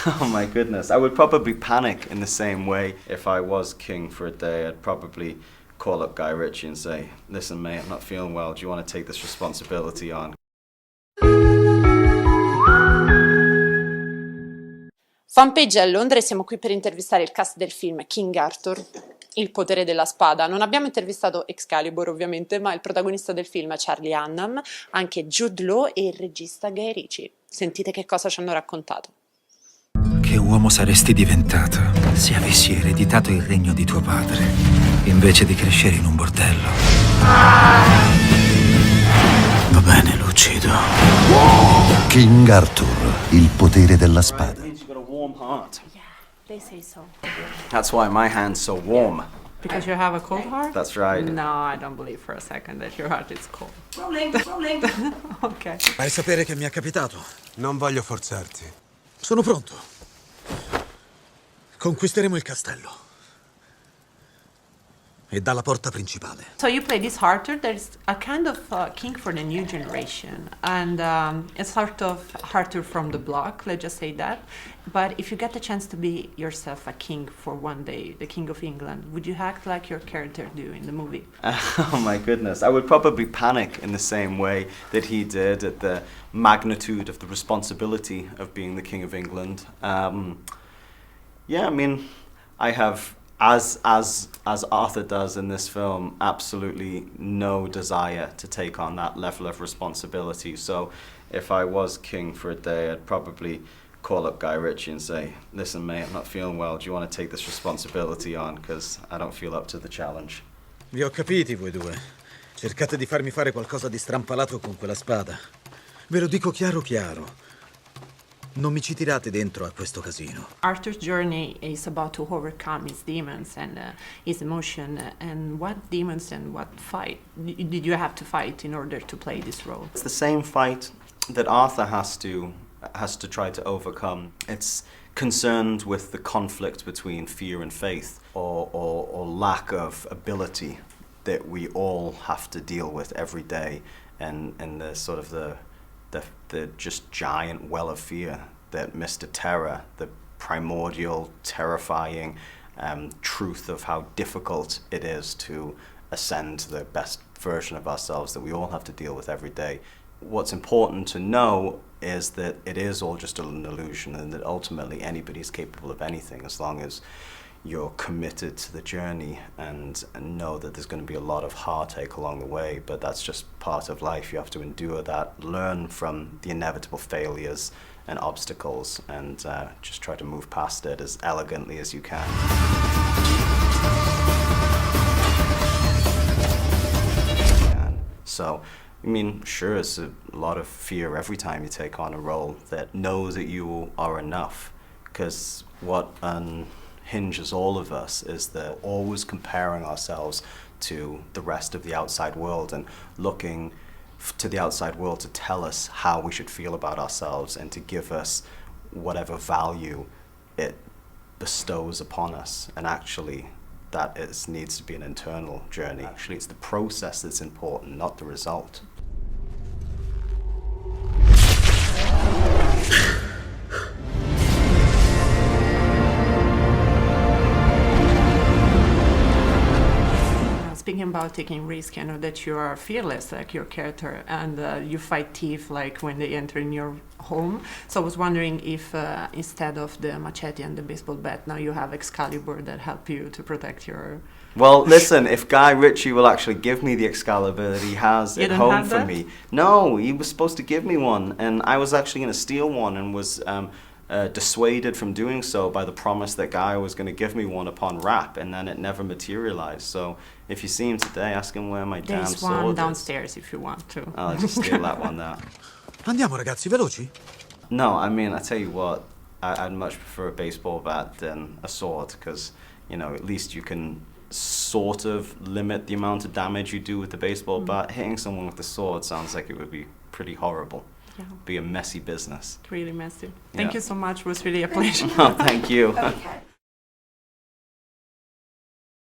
Oh my goodness, I would probably panic in the same way. If I was king for a day, I'd probably call up Guy Ritchie and say, listen mate, I'm not feeling well, do you want to take this responsibility on? Fanpage a Londra e siamo qui per intervistare il cast del film King Arthur, il potere della spada. Non abbiamo intervistato Excalibur ovviamente, ma il protagonista del film è Charlie Hunnam, anche Jude Law e il regista Guy Ritchie. Sentite che cosa ci hanno raccontato. Che uomo saresti diventato se avessi ereditato il regno di tuo padre, invece di crescere in un bordello? Va bene, lo uccido. King Arthur, il potere della spada. Yeah, they say so. That's why my hand's so warm. Because you have a cold heart? That's right. No, I don't believe for a second that your heart is cold. Rolling. Okay. Vai a sapere che mi è capitato. Non voglio forzarti. Sono pronto. Conquisteremo il castello. E dalla porta principale. So you play this Arthur that is a kind of king for the new generation, and it's sort of Arthur from the block, let's just say that. But if you get the chance to be yourself a king for one day, the King of England, would you act like your character do in the movie? Oh my goodness, I would probably panic in the same way that he did at the magnitude of the responsibility of being the King of England. Yeah, I mean, I have, as Arthur does in this film, absolutely no desire to take on that level of responsibility. So if I was king for a day, I'd probably call up Guy Ritchie and say, listen mate, I'm not feeling well, do you want to take this responsibility on? Because I don't feel up to the challenge. Vi ho capiti voi due. Cercate di farmi fare qualcosa di strampalato con quella spada. Ve lo dico chiaro chiaro. Non mi ci tirate dentro a questo casino. Arthur's journey is about to overcome his demons and his emotion. And what demons and what fight did you have to fight in order to play this role? It's the same fight that Arthur has to try to overcome. It's concerned with the conflict between fear and faith, or lack of ability that we all have to deal with every day, and the sort of the just giant well of fear that Mr. Terra, the primordial, terrifying truth of how difficult it is to ascend to the best version of ourselves that we all have to deal with every day. What's important to know is that it is all just an illusion, and that ultimately anybody's capable of anything as long as you're committed to the journey and know that there's going to be a lot of heartache along the way, but that's just part of life. You have to endure that, learn from the inevitable failures and obstacles, and just try to move past it as elegantly as you can. So, I mean, sure, it's a lot of fear every time you take on a role, that know that you are enough, because what hinges all of us is that always comparing ourselves to the rest of the outside world and looking to the outside world to tell us how we should feel about ourselves and to give us whatever value it bestows upon us. And actually that needs to be an internal journey. Actually, it's the process that's important, not the result. Speaking about taking risk, I know that you are fearless, like your character, and you fight thieves like when they enter in your home. So I was wondering if instead of the machete and the baseball bat, now you have Excalibur that help you to protect your... Well, listen, if Guy Ritchie will actually give me the Excalibur that he has at home for me. No, he was supposed to give me one, and I was actually going to steal one and was dissuaded from doing so by the promise that Guy was going to give me one upon wrap, and then it never materialized. So if you see him today, ask him where my damn sword is. There's one downstairs if you want to. I'll just steal that one there. Andiamo ragazzi, veloci? No, I mean, I tell you what, I'd much prefer a baseball bat than a sword, because, you know, at least you can sort of limit the amount of damage you do with the baseball bat. Hitting someone with a sword sounds like it would be pretty horrible. Yeah. Be a messy business. Really messy. Thank you so much. It was really a pleasure. Oh, thank you. Okay.